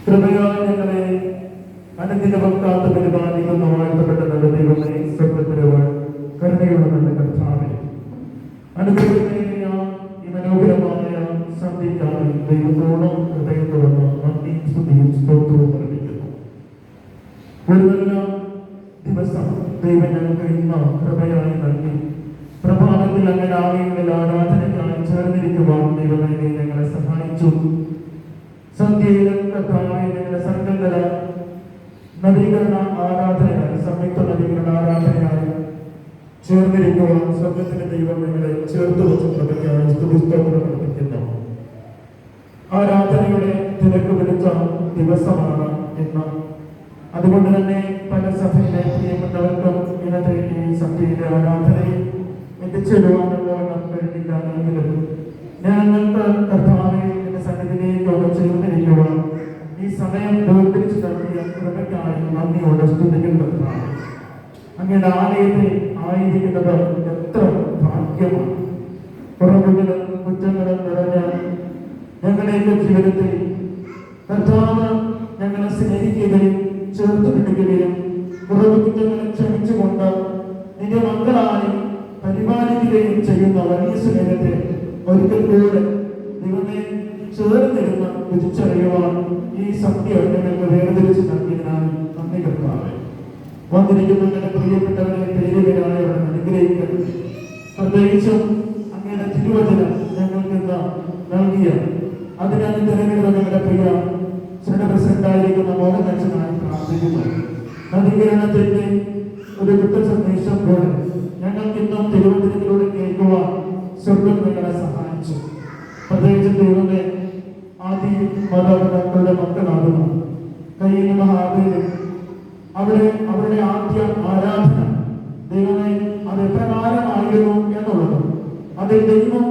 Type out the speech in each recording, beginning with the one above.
കൃപയാൽ ഞങ്ങളെ അനുദിനവും കാത്തു പരിപാലിക്കുന്ന വാഴ്ത്തപ്പെട്ട നല്ല ദൈവമേ, സ്വർഗ്ഗത്തിലെ കരുണയുള്ള നല്ല കർത്താവേ, അനുഗ്രഹിക്കുന്ന ഈ മനോഹരമായ സന്ധ്യയ്ക്കായി ദൈവത്തോടും ഹൃദയത്തോടും നന്ദിയും സ്തുതിയും സ്തോത്രവും അർപ്പിക്കുന്നു. ഒരു നല്ല ദിവസം ദൈവം ഞങ്ങൾക്ക് ഇന്ന് കൃപയായി നൽകി. പ്രഭാതത്തിൽ അങ്ങനെ ആലയങ്ങളിൽ ആരാധനയ്ക്കായി ചേർന്നിരിക്കുവാൻ ദൈവമേ ഞങ്ങളെ സഹായിച്ചു. സന്ധ്യയിലും കർത്താവേ ഞങ്ങളുടെ സംഘടന നവീകരണ ആരാധനയായി, സംയുക്ത നവീകരണ ആരാധനയായി ചേർന്നിരിക്കുവാൻ സ്വർഗ്ഗത്തിന്റെ ദൈവം ഞങ്ങളെ ചേർത്ത് വെച്ച കൃപയ്ക്കായി സ്തുതിസ്തോത്രം അർപ്പിക്കുന്നു. ആരാധനയുടെ തിരക്ക് പിടിച്ച ദിവസമാണ് ഇന്ന്. അതുകൊണ്ട് തന്നെ പല സഭയിലെ പ്രിയപ്പെട്ടവർക്കും ഇന്നത്തെ ഈ സഭയിലെ ആരാധനയിൽ എത്തിച്ചേരുവാനുള്ള കഴിഞ്ഞില്ല. എങ്കിലും ഞങ്ങൾക്ക് കർത്താവെ എന്റെ സന്നിധിയിലേക്ക് ചേർന്നിരിക്കുവാൻ ഈ സമയം വേർതിരിച്ച് നൽകിയ കൃപയ്ക്കായി നന്ദിയോടെ സ്തുതിക്കുന്നു. അങ്ങയുടെ ആലയത്തിൽ ആയിരിക്കുന്നത് എത്ര ഭാഗ്യമാണ്. കുറവുകളും കുറ്റങ്ങളും നിറഞ്ഞ ഞങ്ങളുടെയൊക്കെ ജീവിതത്തിൽ കർത്താവ് ഞങ്ങളെ സ്നേഹിക്കുകയും ചേർത്ത് പിടിക്കുകയും കുറവ് കുറ്റങ്ങളെ ക്ഷമിച്ചുകൊണ്ട് നിന്റെ മക്കളായി പരിപാലിക്കുകയും ചെയ്യുന്ന വലിയ സ്നേഹത്തെ ഒരിക്കൽ കൂടെ ദൈവമേ ചേർന്നിരുന്ന് തിരിച്ചറിയുവാൻ ഈ സത്യം ഞങ്ങൾക്ക് വേർതിരിച്ച് നൽകിയതിനാൽ നന്ദി കർത്താവേ. വന്നിരിക്കുന്ന ഞങ്ങളുടെ പ്രിയപ്പെട്ടവരെ പേരുകരായവരെ അനുഗ്രഹിക്കട്ടെ. പ്രത്യേകിച്ചും അങ്ങയുടെ തിരുവചനം ഞങ്ങൾക്ക് ഇന്ന് നൽകിയ അതിനാൽ തിരഞ്ഞെടുത്ത ഞങ്ങളുടെ പ്രിയ സെനറ്റ് പ്രസിഡന്റായിരിക്കുന്ന മോഹൻദാസനായി പ്രാർത്ഥിക്കുന്നു. നവീകരണത്തിന്റെ ഒരു വൃത്ത സന്ദേശം പോലെ ഞങ്ങൾക്ക് ഇന്നും തിരുവചനത്തിലൂടെ കേൾക്കുവാൻ സ്വർഗം ഞങ്ങളെ സഹായിച്ചു. പ്രത്യേകിച്ച് ദൈവമേ ആദ്യ മാതാപിതാക്കളുടെ മക്കളാകുന്നു കയ്യിൽ മഹാദേവൻ അവരുടെ ആദ്യ ആരാധന ദൈവമേ അത് എപ്രകാരമായിരുന്നു എന്നുള്ളത് അതിൽ ദൈവം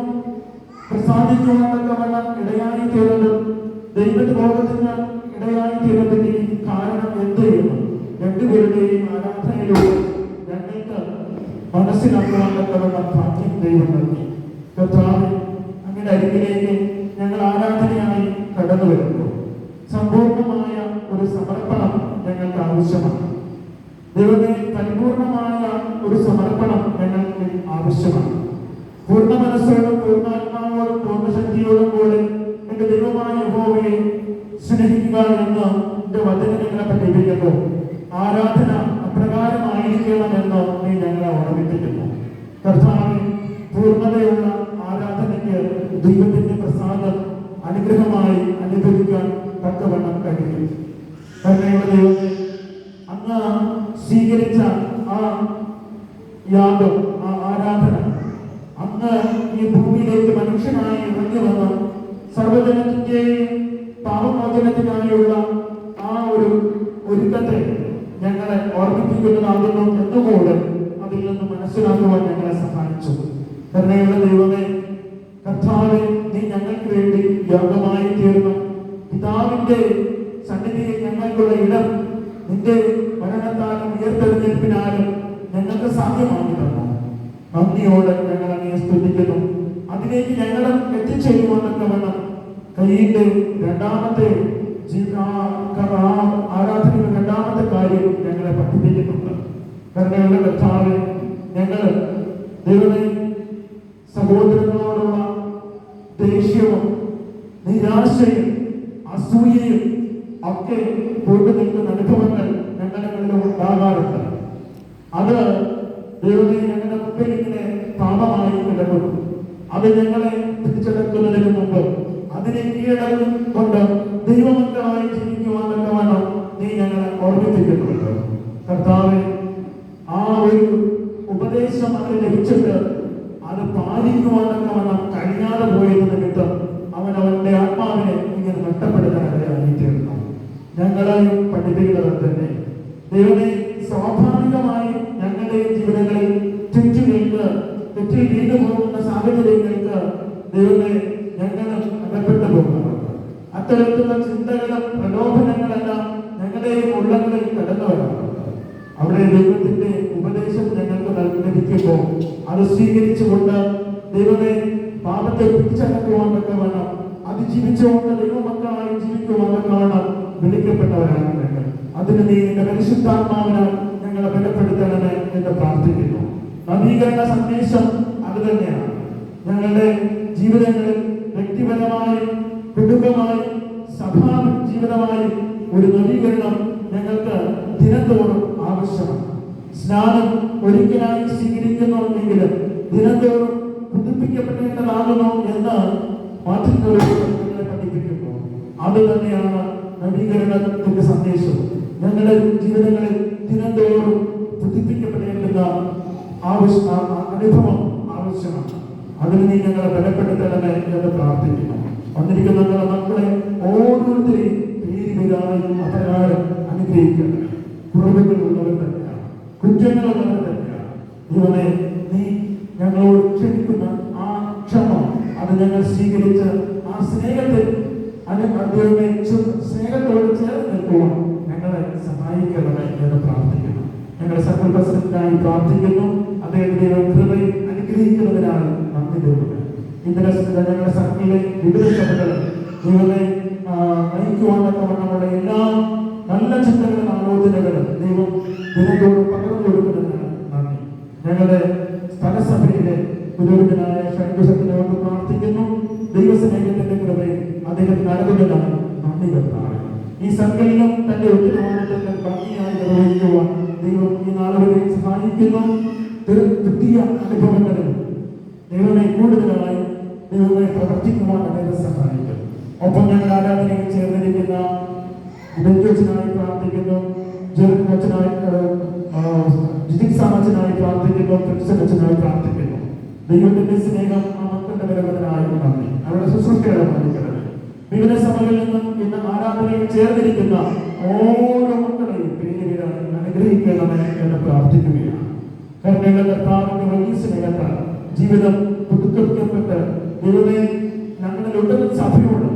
പ്രസാദിക്കുവാനൊക്കെ ഇടയായി തീർന്നത് ദൈവബോധത്തിന് ഇടയായി തീർന്നതിന്റെ കാരണം എന്ത് ചെയ്യുന്നു രണ്ടുപേരുടെയും ആരാധനയിലൂടെ ഞങ്ങൾക്ക് മനസ്സിലാക്കുവാനൊക്കെ ഭാഗ്യം ദൈവം നൽകി. കർത്താവ് അങ്ങയുടെ അരികിലേക്ക് ഞങ്ങൾ ആരാധനയായി കടന്നു വരുന്നു. സമ്പൂർണമായ ഒരു സമർപ്പണം ഞങ്ങൾക്ക് ആവശ്യമാണ്. ദൈവമേ പരിപൂർണമായ ഒരു സമർപ്പണം ഞങ്ങൾക്ക് ആവശ്യമാണ്. പൂർണ്ണ മനസ്സോടും പൂർണ്ണാത്മാവോടും പൂർണ്ണശക്തിയോടും കൂടെ എന്റെ ദൈവമായ യഹോവയെ സ്നേഹിക്കുക എന്ന് എന്റെ വചനം ഞങ്ങളെ പഠിപ്പിക്കുന്നു. ആരാധന അപ്രകാരമായിരിക്കണമെന്ന് നീ ഞങ്ങളെ ഓർമ്മിപ്പിക്കുന്നു. കർത്താവേ പൂർണ്ണതയുള്ള ആരാധനയ്ക്ക് ദൈവത്തിന്റെ പ്രസാദം അനുഗ്രഹമായി അനുഭവിക്കാൻ തക്കവണ്ണം കഴിയും. കരുണയുള്ള ദൈവമേ അങ്ങ് സ്വീകരിച്ച ആ യാഗം, ആ ആരാധന അങ്ങ് ഈ ഭൂമിയിലേക്ക് മനുഷ്യനായി ഇറങ്ങി വന്ന് സർവജനത്തിന്റെയും പാപമോചനത്തിനായുള്ള ആ ഒരു ഒരുക്കത്തെ ഞങ്ങളെ ഓർമ്മിപ്പിക്കുന്നതാകുന്നു എന്നുകൂടെ അതിൽ നിന്ന് മനസ്സിലാക്കുവാൻ ഞങ്ങളെ സഹായിച്ചു. കരുണയുള്ള ദൈവമേ കർത്താവേ നീ ഞങ്ങൾക്ക് വേണ്ടി യാഗമായി തീർന്ന പിതാവിന്റെ സന്നിധിയിൽ ഞങ്ങൾക്കുള്ള ഇടം നിന്റെ മരണത്താലും ഉയർത്തെഴുന്നേൽപ്പിനാലും ഞങ്ങൾക്ക് സാധ്യമാക്കി തന്നു. നന്ദിയോടെ ഞങ്ങൾ അങ്ങയെ സ്തുതിക്കുന്നു. അതിലേക്ക് ഞങ്ങളും എത്തിച്ചേരുവാനൊക്കെ വേണം കയ്യിന്റെ രണ്ടാമത്തെ ആരാധനയുടെ രണ്ടാമത്തെ കാര്യം ഞങ്ങളെ പഠിപ്പിക്കുന്നുണ്ട്. കരുണയുള്ള കർത്താവേ ഞങ്ങൾ ദൈവമേ സഹോദരങ്ങളോടുള്ള ദേഷ്യവും നിരാശയും അസൂയയും ഒക്കെ കൊണ്ടു നിൽക്കുന്ന അനുഭവങ്ങൾ ഞങ്ങളുടെ ഉണ്ടാകാറുണ്ട്. അത് ദൈവമേ ഞങ്ങളുടെ മുമ്പിൽ ഇങ്ങനെ പാപമായി കിടക്കുന്നു. അത് ഞങ്ങളെ തിരിച്ചെടുക്കുന്നതിന് മുമ്പ് അതിനെ കീഴടങ്ങി കൊണ്ട് ദൈവമക്കളായി ജീവിക്കുവാനൊക്കെ വേണം നീ ഞങ്ങളെ ഓർമ്മിപ്പിക്കുന്നുണ്ട്. കർത്താവെ ആ ഒരു ഉപദേശം അതിന് ലഭിച്ചിട്ട് അത് പാലിക്കുവാനൊക്കെ വേണം കഴിയാതെ പോയത് നിമിത്തം അവന്റെ ആത്മാവിനെ ഇങ്ങനെ നഷ്ടപ്പെടുത്താനായി തീർന്നു. ഞങ്ങളെയും പഠിപ്പിക്കുന്നത് തന്നെ ദൈവമേ സ്വാഭാവികമായി ഞങ്ങളുടെ ജീവിതങ്ങളിൽ തെറ്റിൽ വീണ്ടു പോകുന്ന സാഹചര്യങ്ങൾക്ക് ദൈവമേ ഞങ്ങൾ അകപ്പെട്ടു പോകുന്നുണ്ട്. അത്തരത്തിലുള്ള ചിന്തകളും പ്രലോഭനങ്ങളെല്ലാം ഞങ്ങളുടെ ഉള്ളങ്ങളിൽ കടന്നു വരാറുണ്ട്. അവിടെ ദൈവത്തിന്റെ ഉപദേശം ഞങ്ങൾക്ക് ലഭിക്കുമ്പോൾ അത് സ്വീകരിച്ചുകൊണ്ട് ദൈവമേ പാപത്തെ പിടിച്ചടക്കുവാനൊക്കെ വേണം, അതിജീവിച്ചുകൊണ്ട് ദൈവമക്കളായി ജീവിക്കുവാനൊക്കെ വേണം പരാമർശങ്ങൾ അതിന് നീ എന്റെ പരിശുദ്ധാത്മാവിനാൽ ഞങ്ങളെ ബലപ്പെടുത്തണമേ എന്ന് പ്രാർത്ഥിക്കുന്നു. നവീകരണ സന്ദേശം അത് തന്നെയാണ്. ഞങ്ങളുടെ ജീവിതങ്ങളിൽ വ്യക്തിപരമായി, കുടുംബമായി, സഭാ ജീവിതമായി ഒരു നവീകരണം ഞങ്ങൾക്ക് ദിനംതോറും ആവശ്യമാണ്. സ്നാനം ഒരിക്കലായി സ്വീകരിക്കുന്നുണ്ടെങ്കിലും ദിനംതോറും പുതുപ്പിക്കപ്പെടേണ്ടതാകുന്നു എന്ന് മാതൃകളെ പഠിപ്പിക്കുന്നു. അത് തന്നെയാണ് നവീകരണത്തിന്റെ സന്ദേശം. ഞങ്ങളുടെ ജീവിതങ്ങളിൽ ദിനംതോറും പുതുപ്പിക്കപ്പെടേണ്ടുന്ന അനുഭവം ആവശ്യമാണ്. അതിന് നീ ഞങ്ങളെ ബലപ്പെടുത്തണമേ എന്ന് പ്രാർത്ഥിക്കുന്നു. വന്നിരിക്കുന്ന ഞങ്ങളുടെ മക്കളെ ഓരോരുത്തരെയും പേരുപേരായി അപരാധം അനുഗ്രഹിക്കണം. കുറവുകളുള്ളവർ തന്നെയാണ്, കുറ്റങ്ങളുള്ളവർ തന്നെയാണ്. ദൈവമേ, നീ ഞങ്ങളോട് ക്ഷമിക്കുന്ന ആ ക്ഷമ അത് ഞങ്ങൾ സ്വീകരിച്ച് ആ സ്നേഹത്തിൽ ദൈവമേ സ്നേഹത്തോട് ചേർന്ന് നിൽക്കുവാൻ ഞങ്ങളെ സഹായിക്കണമേ എന്ന് പ്രാർത്ഥിക്കുന്നു. ഞങ്ങളുടെ സർക്കിൾ പ്രസിഡന്റിനായി പ്രാർത്ഥിക്കുന്നു. അദ്ദേഹത്തിന്റെ കൃപയിൽ അനുഗ്രഹിക്കുന്നതിനായി നന്ദി തരുന്നു. ഇന്നലെ ഞങ്ങളുടെ സർക്കിളിലെ വിവിധ സഭകൾ ദൈവമെ നയിക്കുവാനൊക്കെ നമ്മുടെ എല്ലാ നല്ല ചിന്തകളും ആലോചനകളും ദൈവം ദിനത്തോട് പകർന്നു കൊടുക്കുന്നതിനാണ് നന്ദി. ഞങ്ങളുടെ സ്ഥലസഭയിലെ പുരോഹിതനായ ഷൈബുസത്തിനോട് പ്രാർത്ഥിക്കുന്നു. ദൈവസ്നേഹത്തിന്റെ കൃപയിൽ അദ്ദേഹം നൽകുന്നതാണ് നന്ദി കർത്താവേ. ഈ സർക്കിളിലും തന്റെ ഉത്തരവാദിത്തങ്ങൾ ഭംഗിയായി നിർവഹിക്കുവാൻ ദൈവം ഈ നാളുകളിൽ സഹായിക്കുന്നു. പുതിയ അനുഭവങ്ങളിൽ ദൈവമെ കൂടുതലായി ദൈവമെ പ്രവർത്തിക്കുവാൻ അദ്ദേഹം സഹായിക്കും. ഒപ്പം ഞങ്ങൾ ആരാധനയിൽ ചേർന്നിരിക്കുന്ന ബന്ധുവച്ചനായി പ്രാർത്ഥിക്കുന്നു, ജെറുക്കച്ചനായി ജിതിക്സാമച്ചനായി പ്രാർത്ഥിക്കുന്നു, ക്രിസ്തനച്ചനായി പ്രാർത്ഥിക്കുന്നു. ദൈവത്തിന്റെ സ്നേഹം ആ മക്കളുടെ ബലവനായി നന്ദി. അവരുടെ ശുശ്രൂഷകളെ മാനിക്കണമേ. വിവിധ സഭകളിൽ നിന്നും ഇന്ന് ആരാധനയിൽ ചേർന്നിരിക്കുന്ന ഓരോ മക്കളെയും പേരുവിടാൻ അനുഗ്രഹിക്കണമേ എന്ന് പ്രാർത്ഥിക്കുകയാണ്. കരുണയുള്ള കർത്താവിന്റെ വലിയ സ്നേഹത്താൽ ജീവിതം പുതുക്കപ്പെട്ട് ദൈവമേ ഞങ്ങളുടെ ഉടൻ സഭയോട്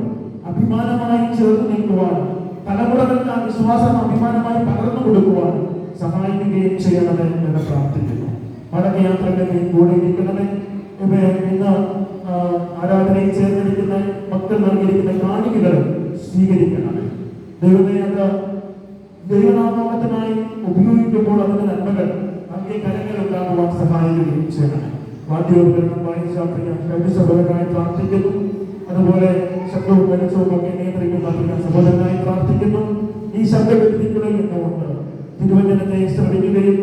അഭിമാനമായി ചേർന്ന് നിൽക്കുവാൻ, തലമുറകൾക്ക് ആ വിശ്വാസം അഭിമാനമായി പകർന്നു കൊടുക്കുവാൻ സഹായിക്കുകയും ചെയ്യണമേ എന്ന് പ്രാർത്ഥിക്കുന്നു. മടക്കയാത്രകളിൽ കൂടെ ഇരിക്കണമേ. ഇന്ന് ആരാധനയിൽ ചേർന്നിരിക്കുന്ന മക്കൾ നൽകിയിരിക്കുന്ന കാണികൾ സ്വീകരിക്കണമേ. ദൈവമേ, അത് ദൈവനാമത്തിനായി ഉപയോഗിക്കുമ്പോൾ അതിന്റെ നന്മകൾ അങ്ങേ കരങ്ങൾ ഉണ്ടാകുവാൻ സഹായിക്കുകയും ചെയ്യണമേ. വാദ്യോപകരണം വായിച്ച സഹോദരനായി പ്രാർത്ഥിക്കുന്നു. അതുപോലെ ശബ്ദവും വെളിച്ചവും ഒക്കെ നിയന്ത്രിക്കുന്ന സഹോദരനായി പ്രാർത്ഥിക്കുന്നു. ഈ ശബ്ദവ്യക്തികളിൽ നിന്നുകൊണ്ട് തിരുവചനത്തെ ശ്രമിക്കുകയും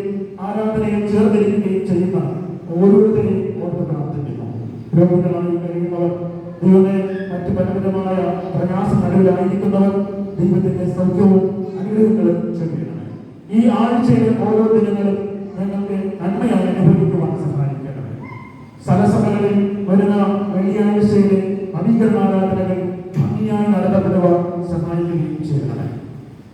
ആരാധനയിൽ ചേർന്നിരിക്കുകയും ചെയ്യുന്ന ഓരോരുത്തരെയും ഓർത്ത് പ്രാർത്ഥിക്കുന്നു. രോഗികളായി കഴിയുന്നവർ, ദൈവമേ മറ്റു പലവിധമായ പ്രയാസങ്ങളിലായിരിക്കുന്നവർ ദൈവത്തിന്റെ സൗഖ്യവും അനുഗ്രഹങ്ങളും ചെയ്യണമേ. ഈ ആഴ്ചയിലെ ഓരോ ദിനങ്ങളും ഞങ്ങൾക്ക് നന്മയായി അനുഭവിക്കുവാൻ സഹായിക്കണമേ. സ്ഥലസഭകളിൽ വരുന്ന വെള്ളിയാഴ്ചയിലെ നവീകരണാരാധനകൾ ഭംഗിയായി നടത്തപ്പെടുവാൻ സഹായിക്കുകയും ചെയ്യണമേ.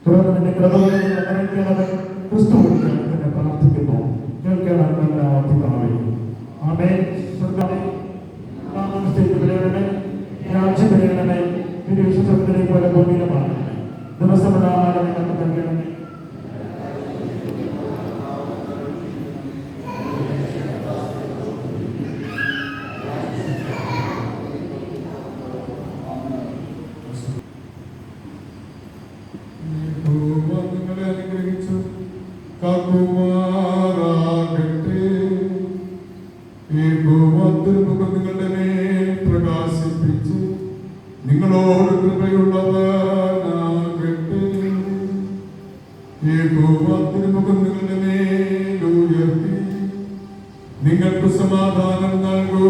തുടർന്ന് നിന്റെ കൃപകളെ അനുഗ്രഹിക്കണമേ. ക്രിസ്തു തന്നെ പ്രാർത്ഥിക്കുന്നു. കേൾക്കണം നല്ല പിതാവേ. ആമേൻ. രാജ്യം വരയണമേ. വിശ്വസത്തിനെ പോലെ ഭൂമിയിലുമാണ്. ദിവസമുള്ള ആഹാരം ഞങ്ങൾക്ക് നൽകണമേ. നിങ്ങളെ അനുഗ്രഹിച്ചു കാക്കുമാറാകട്ടെ. ഈ ഭൂമത്തിരുമുഖം നിങ്ങളുടെ മേൽ പ്രകാശിപ്പിച്ച് നിങ്ങളോട് കൃപയുള്ളവനാകട്ടെ. ഈ ഭൂമത്തിരുമുഖം നിങ്ങളുടെ മേൽ ഉയർത്തി നിങ്ങൾക്ക് സമാധാനം നൽകൂ.